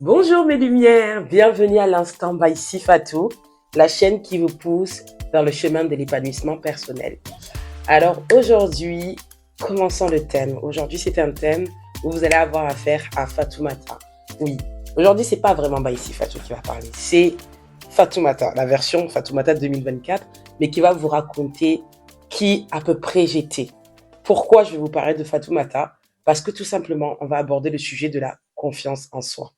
Bonjour mes lumières, bienvenue à l'instant by Sifatou, la chaîne qui vous pousse vers le chemin de l'épanouissement personnel. Alors aujourd'hui, commençons le thème. Aujourd'hui c'est un thème où vous allez avoir affaire à Fatoumata. Oui, aujourd'hui c'est pas vraiment by Sifatou qui va parler, c'est Fatoumata, la version Fatoumata 2024, mais qui va vous raconter qui à peu près j'étais. Pourquoi je vais vous parler de Fatoumata? Parce que tout simplement, on va aborder le sujet de la confiance en soi.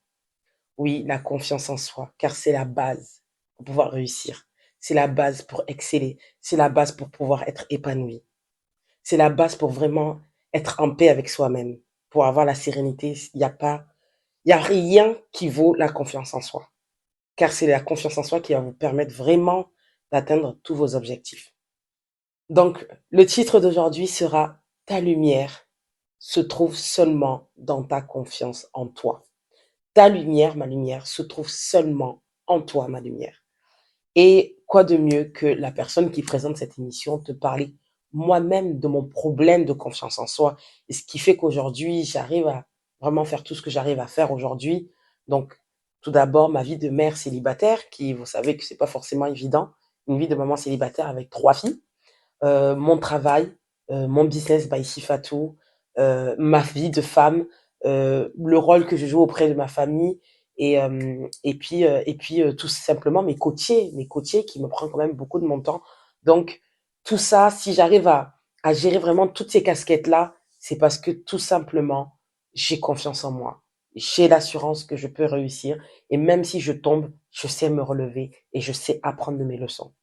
Oui, la confiance en soi, car c'est la base pour pouvoir réussir. C'est la base pour exceller. C'est la base pour pouvoir être épanoui. C'est la base pour vraiment être en paix avec soi-même, pour avoir la sérénité. Il y a rien qui vaut la confiance en soi, car c'est la confiance en soi qui va vous permettre vraiment d'atteindre tous vos objectifs. Donc, le titre d'aujourd'hui sera Ta lumière se trouve seulement dans ta confiance en toi. Ta lumière, ma lumière, se trouve seulement en toi, ma lumière. Et quoi de mieux que la personne qui présente cette émission te parler moi-même de mon problème de confiance en soi. Et ce qui fait qu'aujourd'hui, j'arrive à vraiment faire tout ce que j'arrive à faire aujourd'hui. Donc, tout d'abord, ma vie de mère célibataire, qui, vous savez que c'est pas forcément évident, une vie de maman célibataire avec 3 filles, mon travail, mon business by Sifatou, ma vie de femme, le rôle que je joue auprès de ma famille et puis tout simplement mes coachés qui me prennent quand même beaucoup de mon temps. Donc tout ça, si j'arrive à gérer vraiment toutes ces casquettes-là, c'est parce que tout simplement, j'ai confiance en moi. J'ai l'assurance que je peux réussir et même si je tombe, je sais me relever et je sais apprendre de mes leçons.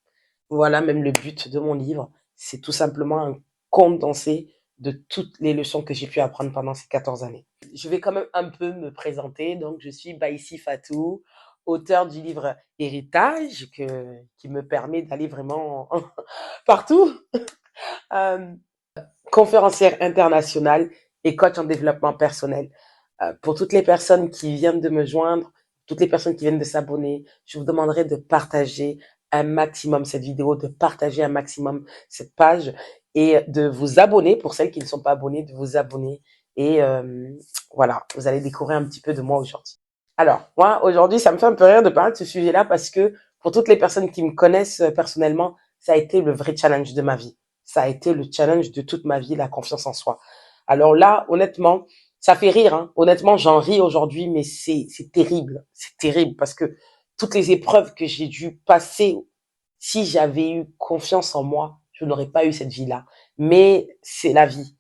Voilà même le but de mon livre, c'est tout simplement un condensé de toutes les leçons que j'ai pu apprendre pendant ces 14 années. Je vais quand même un peu me présenter. Donc, je suis Baïsi Fatou, auteur du livre Héritage, qui me permet d'aller vraiment partout. Euh, Conférencière internationale et coach en développement personnel. Pour toutes les personnes qui viennent de me joindre, toutes les personnes qui viennent de s'abonner, je vous demanderai de partager un maximum cette vidéo, de partager un maximum cette page et de vous abonner, pour celles qui ne sont pas abonnées, de vous abonner. Et voilà, vous allez découvrir un petit peu de moi aujourd'hui. Alors, moi, aujourd'hui, ça me fait un peu rire de parler de ce sujet-là parce que pour toutes les personnes qui me connaissent personnellement, ça a été le vrai challenge de ma vie. Ça a été le challenge de toute ma vie, la confiance en soi. Alors là, honnêtement, ça fait rire, hein. Honnêtement, j'en ris aujourd'hui, mais c'est terrible. C'est terrible parce que toutes les épreuves que j'ai dû passer, si j'avais eu confiance en moi, je n'aurais pas eu cette vie-là. Mais c'est la vie.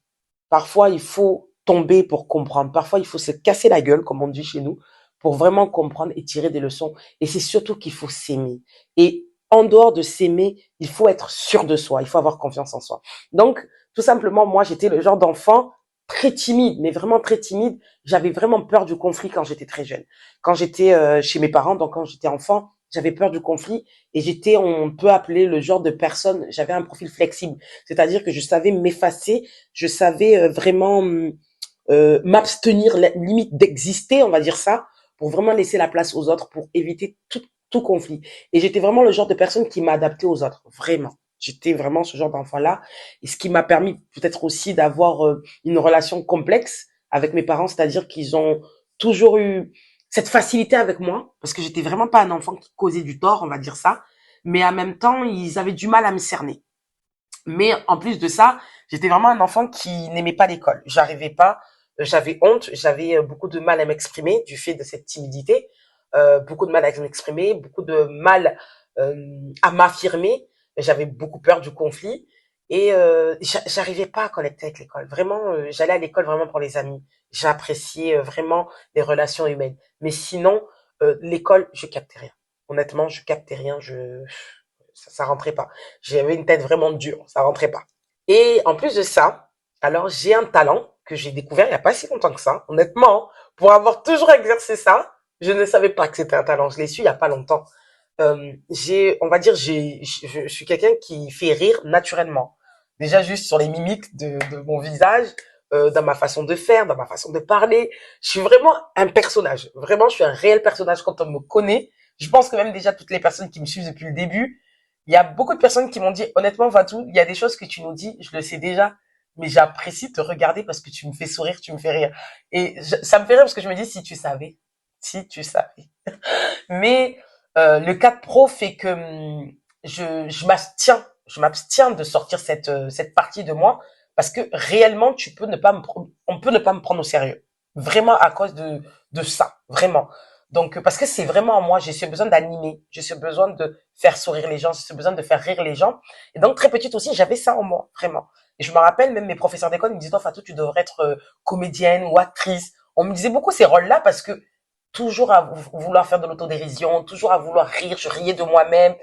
Parfois, il faut tomber pour comprendre. Parfois, il faut se casser la gueule, comme on dit chez nous, pour vraiment comprendre et tirer des leçons. Et c'est surtout qu'il faut s'aimer. Et en dehors de s'aimer, il faut être sûr de soi. Il faut avoir confiance en soi. Donc, tout simplement, moi, j'étais le genre d'enfant très timide, mais vraiment très timide. J'avais vraiment peur du conflit quand j'étais très jeune. Quand j'étais chez mes parents, donc quand j'étais enfant, j'avais peur du conflit et j'étais, on peut appeler le genre de personne, j'avais un profil flexible. C'est-à-dire que je savais m'effacer, je savais vraiment m'abstenir limite d'exister, on va dire ça, pour vraiment laisser la place aux autres, pour éviter tout conflit. Et j'étais vraiment le genre de personne qui m'a adapté aux autres, vraiment. J'étais vraiment ce genre d'enfant-là. Et ce qui m'a permis peut-être aussi d'avoir une relation complexe avec mes parents, c'est-à-dire qu'ils ont toujours eu cette facilité avec moi, parce que j'étais vraiment pas un enfant qui causait du tort, on va dire ça, mais en même temps, ils avaient du mal à me cerner. Mais en plus de ça, j'étais vraiment un enfant qui n'aimait pas l'école. J'arrivais pas, j'avais honte, j'avais beaucoup de mal à m'exprimer du fait de cette timidité, beaucoup de mal à m'exprimer, beaucoup de mal à m'affirmer. J'avais beaucoup peur du conflit et j'arrivais pas à connecter avec l'école. Vraiment, j'allais à l'école vraiment pour les amis. J'appréciais vraiment les relations humaines. Mais sinon, l'école, je captais rien. Honnêtement, je captais rien. Ça rentrait pas. J'avais une tête vraiment dure, ça rentrait pas. Et en plus de ça, alors j'ai un talent que j'ai découvert il y a pas si longtemps que ça. Honnêtement, pour avoir toujours exercé ça, je ne savais pas que c'était un talent. Je l'ai su il y a pas longtemps. On va dire, je suis quelqu'un qui fait rire naturellement. Déjà juste sur les mimiques de mon visage, dans ma façon de faire, dans ma façon de parler. Je suis vraiment un personnage. Vraiment, je suis un réel personnage quand on me connaît. Je pense que même déjà toutes les personnes qui me suivent depuis le début, il y a beaucoup de personnes qui m'ont dit, honnêtement, Fatou, il y a des choses que tu nous dis, je le sais déjà, mais j'apprécie te regarder parce que tu me fais sourire, tu me fais rire. Et ça me fait rire parce que je me dis, si tu savais. Si tu savais. Mais le 4 Pro fait que je m'abstiens de sortir cette partie de moi parce que réellement on peut ne pas me prendre au sérieux. Vraiment à cause de ça, vraiment. Donc parce que c'est vraiment en moi, j'ai ce besoin d'animer, j'ai ce besoin de faire sourire les gens, j'ai ce besoin de faire rire les gens. Et donc très petite aussi, j'avais ça en moi, vraiment. Et je me rappelle même mes professeurs d'école ils me disaient toi Fatou, tu devrais être comédienne ou actrice. On me disait beaucoup ces rôles-là parce que toujours à vouloir faire de l'autodérision, toujours à vouloir rire, je riais de moi-même,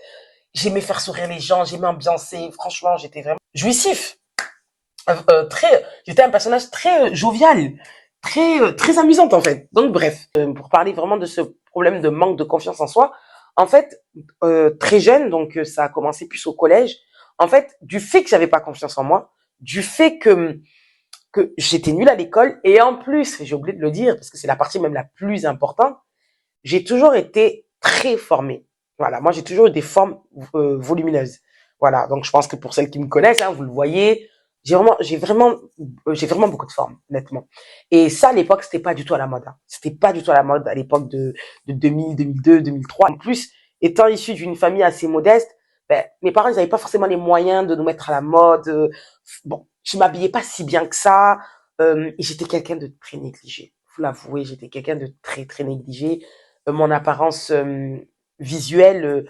j'aimais faire sourire les gens, j'aimais ambiancer, franchement, j'étais vraiment jouissif. J'étais un personnage très jovial, très amusante en fait. Donc bref, pour parler vraiment de ce problème de manque de confiance en soi, en fait, très jeune, donc ça a commencé plus au collège, en fait, du fait que j'avais pas confiance en moi, du fait que j'étais nulle à l'école, et en plus, j'ai oublié de le dire, parce que c'est la partie même la plus importante, j'ai toujours été très formée. Voilà, moi j'ai toujours eu des formes volumineuses. Voilà, donc je pense que pour celles qui me connaissent, hein, vous le voyez, j'ai vraiment beaucoup de formes, honnêtement. Et ça, à l'époque, c'était pas du tout à la mode. Hein. C'était pas du tout à la mode à l'époque de 2000, 2002, 2003. En plus, étant issu d'une famille assez modeste, ben, mes parents, ils avaient pas forcément les moyens de nous mettre à la mode. Bon, je m'habillais pas si bien que ça. Et j'étais quelqu'un de très négligé. Faut l'avouer, j'étais quelqu'un de très négligé. Mon apparence visuelle,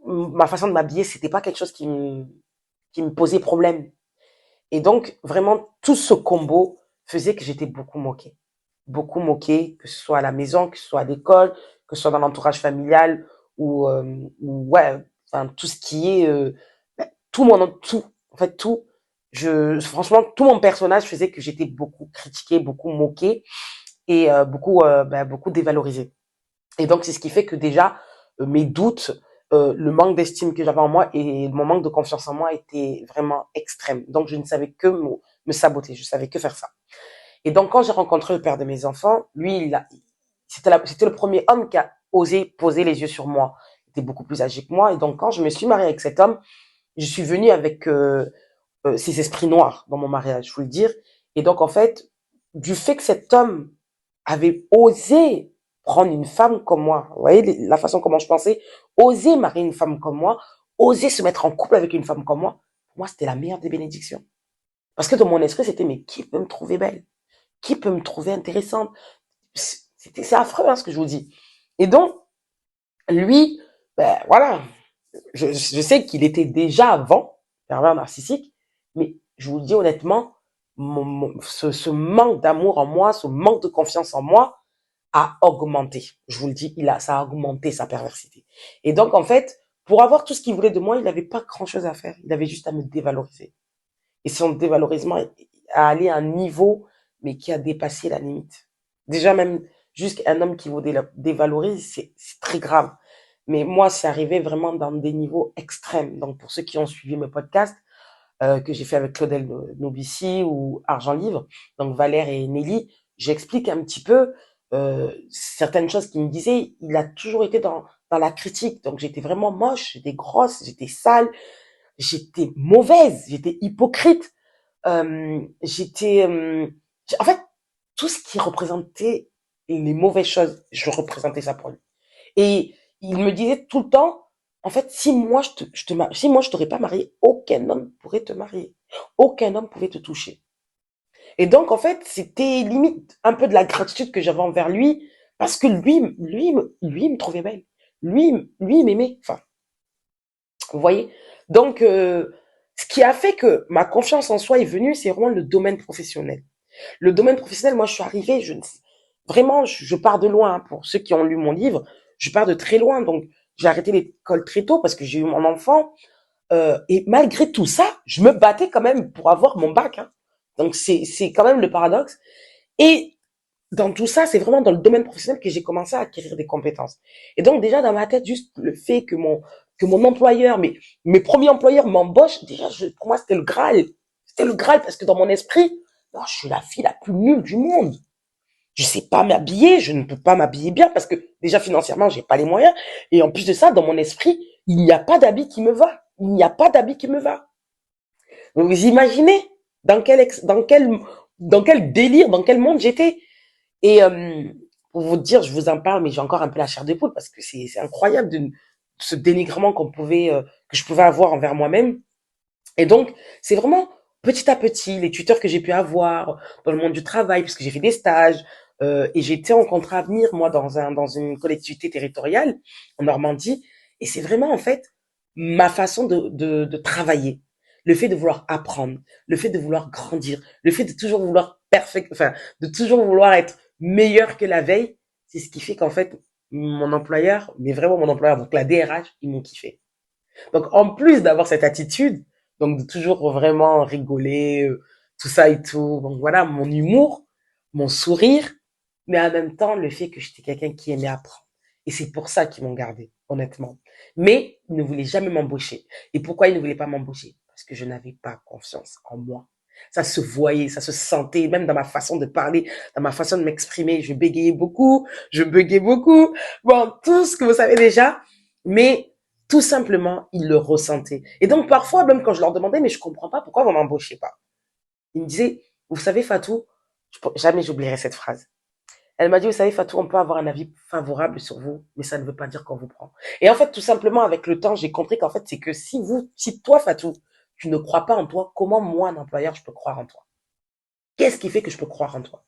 ma façon de m'habiller, c'était pas quelque chose qui me posait problème. Et donc, vraiment, tout ce combo faisait que j'étais beaucoup moquée. Beaucoup moquée, que ce soit à la maison, que ce soit à l'école, que ce soit dans l'entourage familial, ou ouais, enfin, tout ce qui est, tout, en fait, tout. Franchement, tout mon personnage faisait que j'étais beaucoup critiquée, beaucoup moquée et beaucoup dévalorisée. Et donc, c'est ce qui fait que déjà, mes doutes, le manque d'estime que j'avais en moi et mon manque de confiance en moi était vraiment extrême. Donc, je ne savais que me saboter, je savais que faire ça. Et donc, quand j'ai rencontré le père de mes enfants, lui, c'était le premier homme qui a osé poser les yeux sur moi. Il était beaucoup plus âgé que moi. Et donc, quand je me suis mariée avec cet homme, je suis venue avec ces esprits noirs dans mon mariage, je vous le dire. Et donc, en fait, du fait que cet homme avait osé prendre une femme comme moi, vous voyez la façon comment je pensais, oser marier une femme comme moi, oser se mettre en couple avec une femme comme moi, pour moi, c'était la meilleure des bénédictions. Parce que dans mon esprit, c'était, mais qui peut me trouver belle? Qui peut me trouver intéressante? C'est affreux, hein, ce que je vous dis. Et donc, lui, ben, voilà, je sais qu'il était déjà avant pervers narcissique, mais je vous le dis honnêtement, ce manque d'amour en moi, ce manque de confiance en moi a augmenté. Je vous le dis, ça a augmenté sa perversité. Et donc, en fait, pour avoir tout ce qu'il voulait de moi, il n'avait pas grand-chose à faire. Il avait juste à me dévaloriser. Et son dévalorisement a allé à un niveau, mais qui a dépassé la limite. Déjà, même, jusqu'à un homme qui vous dévalorise, c'est très grave. Mais moi, c'est arrivé vraiment dans des niveaux extrêmes. Donc, pour ceux qui ont suivi mes podcasts, que j'ai fait avec Claudel Nobici ou Argent Livre, donc Valère et Nelly, j'explique un petit peu certaines choses qu'il me disait. Il a toujours été dans la critique. Donc, j'étais vraiment moche, j'étais grosse, j'étais sale, j'étais mauvaise, j'étais hypocrite. En fait, tout ce qui représentait les mauvaises choses, je représentais ça pour lui. Et il me disait tout le temps, en fait, si moi je t'aurais pas marié, aucun homme pourrait te marier. Aucun homme pouvait te toucher. Et donc, en fait, c'était limite un peu de la gratitude que j'avais envers lui, parce que lui, il me trouvait belle. Lui, il m'aimait. Enfin, vous voyez? Donc, ce qui a fait que ma confiance en soi est venue, c'est vraiment le domaine professionnel. Le domaine professionnel, moi, je suis arrivée, vraiment, je pars de loin. Hein. Pour ceux qui ont lu mon livre, je pars de très loin. Donc, j'ai arrêté l'école très tôt parce que j'ai eu mon enfant. Et malgré tout ça, je me battais quand même pour avoir mon bac. Hein. Donc, c'est quand même le paradoxe. Et dans tout ça, c'est vraiment dans le domaine professionnel que j'ai commencé à acquérir des compétences. Et donc, déjà, dans ma tête, juste le fait que mon employeur, mes premiers employeurs m'embauchent, déjà, pour moi, c'était le Graal. C'était le Graal parce que dans mon esprit, non, je suis la fille la plus nulle du monde. Je sais pas m'habiller, je ne peux pas m'habiller bien parce que déjà financièrement, j'ai pas les moyens. Et en plus de ça, dans mon esprit, il n'y a pas d'habit qui me va. Il n'y a pas d'habit qui me va. Donc, vous imaginez dans quel délire, dans quel monde j'étais. Et pour vous dire, je vous en parle, mais j'ai encore un peu la chair de poule parce que c'est incroyable ce dénigrement que je pouvais avoir envers moi-même. Et donc, c'est vraiment petit à petit, les tuteurs que j'ai pu avoir dans le monde du travail, puisque j'ai fait des stages, et j'étais en contrat à venir, moi, dans une collectivité territoriale, en Normandie, et c'est vraiment, en fait, ma façon de travailler. Le fait de vouloir apprendre, le fait de vouloir grandir, le fait de toujours vouloir enfin, de toujours vouloir être meilleur que la veille, c'est ce qui fait qu'en fait, mon employeur, mais vraiment mon employeur, donc la DRH, ils m'ont kiffé. Donc, en plus d'avoir cette attitude, donc de toujours vraiment rigoler, tout ça et tout, donc voilà, mon humour, mon sourire, mais en même temps, le fait que j'étais quelqu'un qui aimait apprendre. Et c'est pour ça qu'ils m'ont gardé, honnêtement. Mais ils ne voulaient jamais m'embaucher. Et pourquoi ils ne voulaient pas m'embaucher? Parce que je n'avais pas confiance en moi. Ça se voyait, ça se sentait, même dans ma façon de parler, dans ma façon de m'exprimer. Je bégayais beaucoup, je buguais beaucoup. Bon, tout ce que vous savez déjà. Mais tout simplement, ils le ressentaient. Et donc, parfois, même quand je leur demandais, mais je comprends pas pourquoi vous m'embauchez pas. Ils me disaient, vous savez, Fatou, jamais j'oublierai cette phrase. Elle m'a dit, vous savez, Fatou, on peut avoir un avis favorable sur vous, mais ça ne veut pas dire qu'on vous prend. Et en fait, tout simplement, avec le temps, j'ai compris qu'en fait, c'est que si toi, Fatou, tu ne crois pas en toi, comment moi, un employeur, je peux croire en toi? Qu'est-ce qui fait que je peux croire en toi?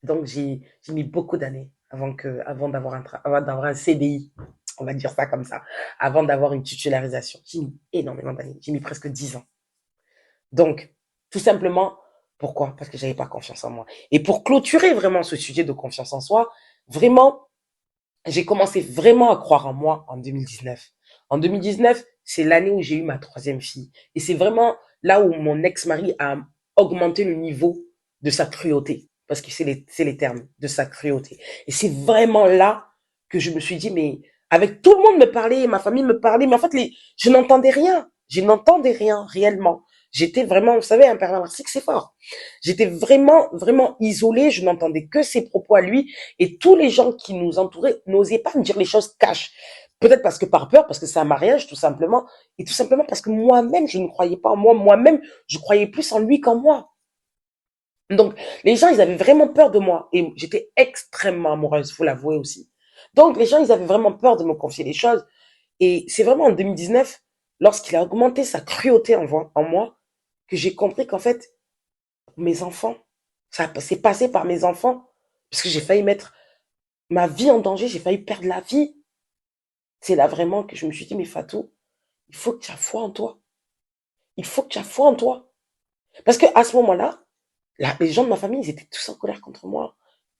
Donc, j'ai mis beaucoup d'années avant d'avoir un CDI. On va dire ça comme ça. Avant d'avoir une titularisation. J'ai mis énormément d'années. J'ai mis presque 10 ans. Donc, tout simplement, pourquoi? Parce que j'avais pas confiance en moi. Et pour clôturer vraiment ce sujet de confiance en soi, vraiment, j'ai commencé vraiment à croire en moi en 2019. En 2019, c'est l'année où j'ai eu ma troisième fille. Et c'est vraiment là où mon ex-mari a augmenté le niveau de sa cruauté. Parce que c'est les termes de sa cruauté. Et c'est vraiment là que je me suis dit, mais avec tout le monde me parlait, ma famille me parlait, mais en fait, je n'entendais rien. Je n'entendais rien réellement. J'étais vraiment, vous savez, un père narcissique, c'est fort. J'étais vraiment, vraiment isolée. Je n'entendais que ses propos à lui. Et tous les gens qui nous entouraient n'osaient pas me dire les choses cash. Peut-être parce que par peur, parce que c'est un mariage, tout simplement. Et tout simplement parce que moi-même, je ne croyais pas en moi. Moi-même, je croyais plus en lui qu'en moi. Donc, les gens, ils avaient vraiment peur de moi. Et j'étais extrêmement amoureuse, faut l'avouer aussi. Donc, les gens, ils avaient vraiment peur de me confier les choses. Et c'est vraiment en 2019, lorsqu'il a augmenté sa cruauté en moi, que j'ai compris qu'en fait, mes enfants, ça s'est passé par mes enfants. Parce que j'ai failli mettre ma vie en danger, j'ai failli perdre la vie. C'est là vraiment que je me suis dit, mais Fatou, il faut que tu aies foi en toi. Il faut que tu aies foi en toi. Parce que à ce moment-là, les gens de ma famille, ils étaient tous en colère contre moi.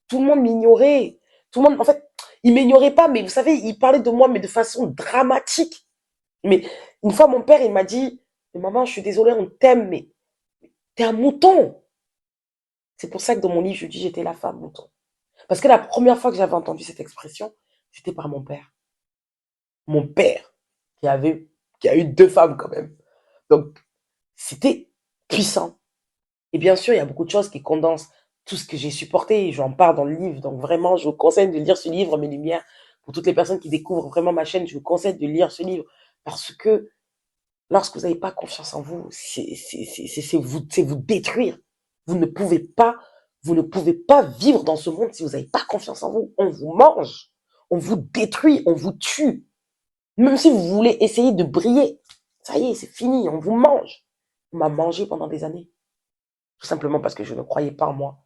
Tout le monde m'ignorait. Tout le monde, en fait, ils m'ignoraient pas, mais vous savez, ils parlaient de moi, mais de façon dramatique. Mais une fois, mon père, il m'a dit, mais maman, je suis désolée, on t'aime, mais t'es un mouton. C'est pour ça que dans mon livre, je dis, j'étais la femme mouton. Parce que la première fois que j'avais entendu cette expression, c'était par mon père. Mon père, qui avait, qui a eu deux femmes quand même. Donc, c'était puissant. Et bien sûr, il y a beaucoup de choses qui condensent tout ce que j'ai supporté. J'en parle dans le livre. Donc vraiment, je vous conseille de lire ce livre, Mes Lumières. Pour toutes les personnes qui découvrent vraiment ma chaîne, je vous conseille de lire ce livre. Parce que lorsque vous n'avez pas confiance en vous, c'est vous détruire. Vous ne pouvez pas, vous ne pouvez pas vivre dans ce monde si vous n'avez pas confiance en vous. On vous mange. On vous détruit. On vous tue. Même si vous voulez essayer de briller, ça y est, c'est fini. On vous mange. On m'a mangé pendant des années. Tout simplement parce que je ne croyais pas en moi.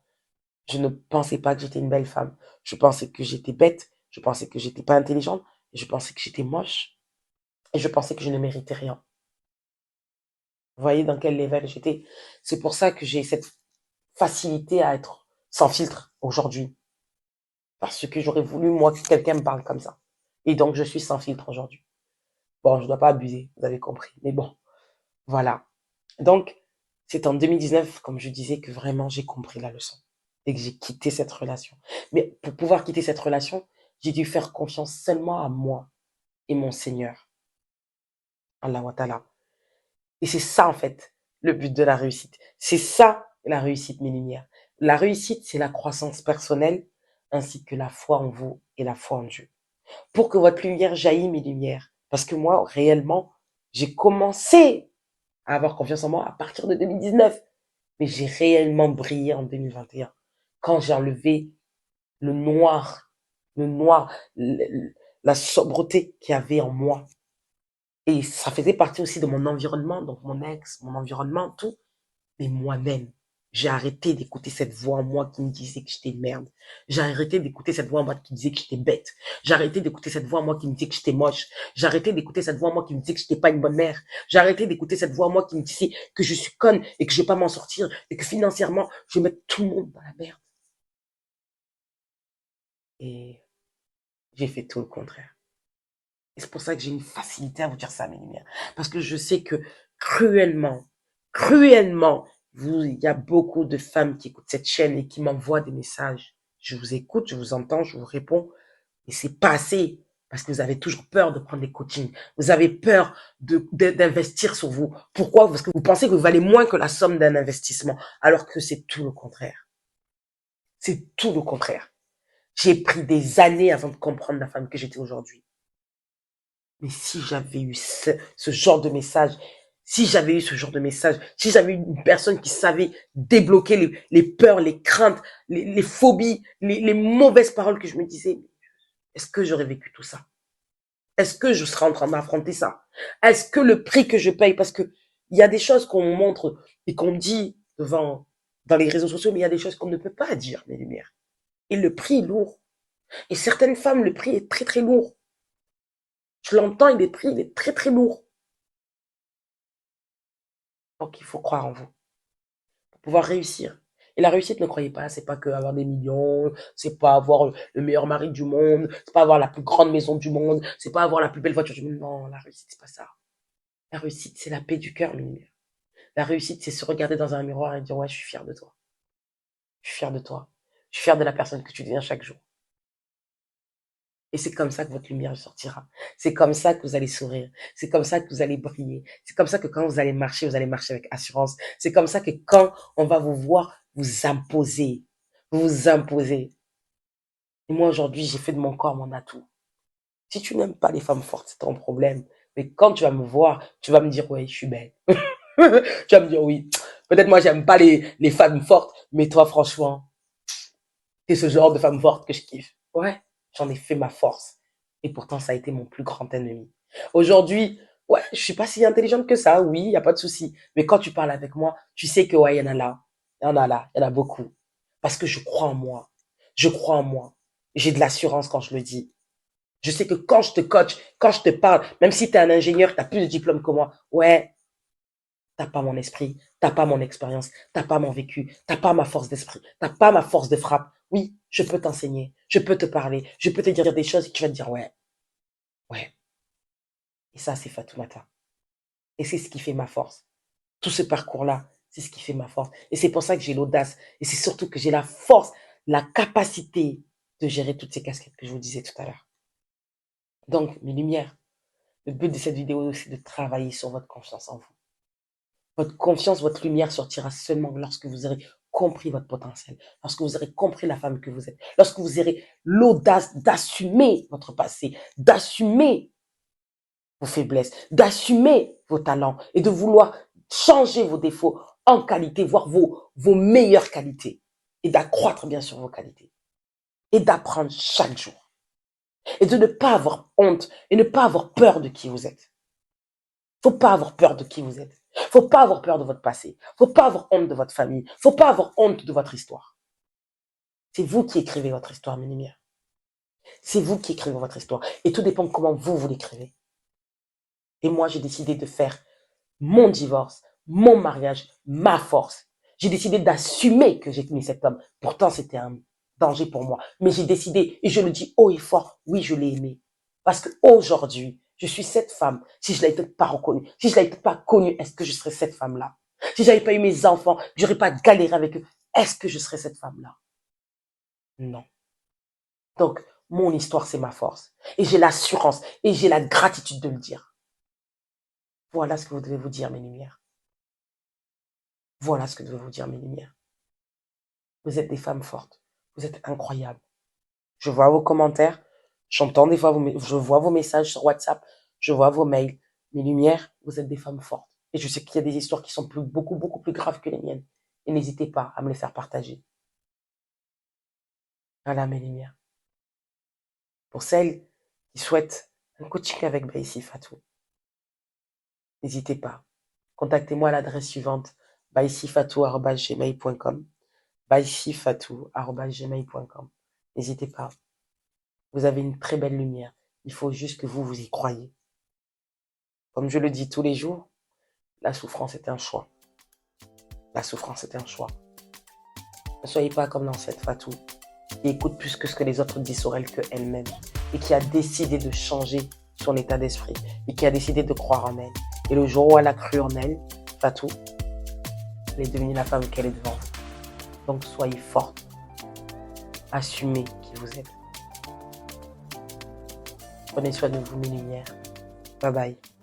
Je ne pensais pas que j'étais une belle femme. Je pensais que j'étais bête. Je pensais que j'étais pas intelligente. Et je pensais que j'étais moche. Et je pensais que je ne méritais rien. Vous voyez dans quel level j'étais. C'est pour ça que j'ai cette facilité à être sans filtre aujourd'hui. Parce que j'aurais voulu, moi, que quelqu'un me parle comme ça. Et donc, je suis sans filtre aujourd'hui. Bon, je dois pas abuser, vous avez compris. Mais bon, voilà. Donc, c'est en 2019, comme je disais, que vraiment j'ai compris la leçon et que j'ai quitté cette relation. Mais pour pouvoir quitter cette relation, j'ai dû faire confiance seulement à moi et mon Seigneur, Allah wa ta'ala. Et c'est ça, en fait, le but de la réussite. C'est ça, la réussite, mes lumières. La réussite, c'est la croissance personnelle, ainsi que la foi en vous et la foi en Dieu. Pour que votre lumière jaillisse, mes lumières. Parce que moi, réellement, j'ai commencé à avoir confiance en moi à partir de 2019. Mais j'ai réellement brillé en 2021. Quand j'ai enlevé le noir le noir, la sobreté qu'il y avait en moi. Et ça faisait partie aussi de mon environnement, donc mon ex, mon environnement, tout. Mais moi-même, j'ai arrêté d'écouter cette voix en moi qui me disait que j'étais une merde. J'ai arrêté d'écouter cette voix en moi qui me disait que j'étais bête. J'ai arrêté d'écouter cette voix en moi qui me disait que j'étais moche. J'ai arrêté d'écouter cette voix en moi qui me disait que j'étais pas une bonne mère. J'ai arrêté d'écouter cette voix en moi qui me disait que je suis conne et que je vais pas m'en sortir et que financièrement, je vais mettre tout le monde dans la merde. Et j'ai fait tout le contraire. Et c'est pour ça que j'ai une facilité à vous dire ça, mes lumières. Parce que je sais que cruellement, cruellement, il y a beaucoup de femmes qui écoutent cette chaîne et qui m'envoient des messages. Je vous écoute, je vous entends, je vous réponds. Et c'est pas assez. Parce que vous avez toujours peur de prendre des coachings. Vous avez peur d'investir sur vous. Pourquoi? Parce que vous pensez que vous valez moins que la somme d'un investissement. Alors que c'est tout le contraire. C'est tout le contraire. J'ai pris des années avant de comprendre la femme que j'étais aujourd'hui. Mais si j'avais eu ce genre de message, si j'avais eu ce genre de message, si j'avais eu une personne qui savait débloquer les peurs, les craintes, les phobies, les mauvaises paroles que je me disais, est-ce que j'aurais vécu tout ça? Est-ce que je serais en train d'affronter ça? Est-ce que le prix que je paye, parce que il y a des choses qu'on montre et qu'on dit dans les réseaux sociaux, mais il y a des choses qu'on ne peut pas dire, mes lumières. Et le prix est lourd. Et certaines femmes, le prix est très très lourd. Je l'entends, il est très très lourd. Donc il faut croire en vous pour pouvoir réussir. Et la réussite, ne croyez pas, c'est pas que avoir des millions, c'est pas avoir le meilleur mari du monde, c'est pas avoir la plus grande maison du monde, c'est pas avoir la plus belle voiture du monde. Non, la réussite, c'est pas ça. La réussite, c'est la paix du cœur, lumière. La réussite, c'est se regarder dans un miroir et dire, ouais, je suis fier de toi. Je suis fier de toi. Je suis fier de la personne que tu deviens chaque jour. Et c'est comme ça que votre lumière sortira. C'est comme ça que vous allez sourire. C'est comme ça que vous allez briller. C'est comme ça que quand vous allez marcher avec assurance. C'est comme ça que quand on va vous voir, vous imposer. Vous imposer. Et moi, aujourd'hui, j'ai fait de mon corps mon atout. Si tu n'aimes pas les femmes fortes, c'est ton problème. Mais quand tu vas me voir, tu vas me dire, ouais, je suis belle. Tu vas me dire, oui. Peut-être moi, j'aime pas les femmes fortes, mais toi, franchement, t'es ce genre de femme forte que je kiffe. Ouais, j'en ai fait ma force. Et pourtant, ça a été mon plus grand ennemi. Aujourd'hui, ouais, je suis pas si intelligente que ça, oui, y a pas de souci. Mais quand tu parles avec moi, tu sais que ouais, il y en a là. Il y en a là, il y en a beaucoup. Parce que je crois en moi. Je crois en moi. J'ai de l'assurance quand je le dis. Je sais que quand je te coach, quand je te parle, même si tu es un ingénieur, tu as plus de diplôme que moi, ouais, t'as pas mon esprit, t'as pas mon expérience, t'as pas mon vécu, t'as pas ma force d'esprit, t'as pas ma force de frappe. Oui, je peux t'enseigner, je peux te parler, je peux te dire des choses et tu vas te dire ouais, ouais. Et ça, c'est Fatoumata. Et c'est ce qui fait ma force. Tout ce parcours-là, c'est ce qui fait ma force. Et c'est pour ça que j'ai l'audace. Et c'est surtout que j'ai la force, la capacité de gérer toutes ces casquettes que je vous disais tout à l'heure. Donc, mes lumières, le but de cette vidéo, c'est de travailler sur votre confiance en vous. Votre confiance, votre lumière sortira seulement lorsque vous aurez compris votre potentiel, lorsque vous aurez compris la femme que vous êtes, lorsque vous aurez l'audace d'assumer votre passé, d'assumer vos faiblesses, d'assumer vos talents et de vouloir changer vos défauts en qualité, voir vos meilleures qualités et d'accroître bien sûr vos qualités et d'apprendre chaque jour et de ne pas avoir honte et ne pas avoir peur de qui vous êtes. Faut pas avoir peur de qui vous êtes. Faut pas avoir peur de votre passé. Faut pas avoir honte de votre famille. Faut pas avoir honte de votre histoire. C'est vous qui écrivez votre histoire, mes lumières. C'est vous qui écrivez votre histoire. Et tout dépend de comment vous l'écrivez. Et moi, j'ai décidé de faire mon divorce, mon mariage, ma force. J'ai décidé d'assumer que j'ai mis cet homme. Pourtant, c'était un danger pour moi. Mais j'ai décidé, et je le dis haut et fort, oui, je l'ai aimé. Parce qu'aujourd'hui, je suis cette femme. Si je l'avais peut-être pas reconnue, si je l'avais peut-être pas connue, est-ce que je serais cette femme-là? Si j'avais pas eu mes enfants, que j'aurais pas galéré avec eux, est-ce que je serais cette femme-là? Non. Donc, mon histoire, c'est ma force. Et j'ai l'assurance et j'ai la gratitude de le dire. Voilà ce que vous devez vous dire, mes lumières. Voilà ce que devez vous dire, mes lumières. Vous êtes des femmes fortes. Vous êtes incroyables. Je vois vos commentaires. J'entends des fois je vois vos messages sur WhatsApp. Je vois vos mails. Mes lumières, vous êtes des femmes fortes. Et je sais qu'il y a des histoires qui sont beaucoup, beaucoup plus graves que les miennes. Et n'hésitez pas à me les faire partager. Voilà, mes lumières. Pour celles qui souhaitent un coaching avec Baïsi Fatou, n'hésitez pas. Contactez-moi à l'adresse suivante, baïsifatou@gmail.com, baïsifatou@gmail.com. N'hésitez pas. Vous avez une très belle lumière. Il faut juste que vous y croyez. Comme je le dis tous les jours, la souffrance est un choix. La souffrance est un choix. Ne soyez pas comme dans cette Fatou qui écoute plus que ce que les autres disent sur elle qu'elle-même et qui a décidé de changer son état d'esprit et qui a décidé de croire en elle. Et le jour où elle a cru en elle, Fatou, elle est devenue la femme qu'elle est devant vous. Donc soyez forte. Assumez qui vous êtes. Prenez soin de vous, mes lumières. Bye bye.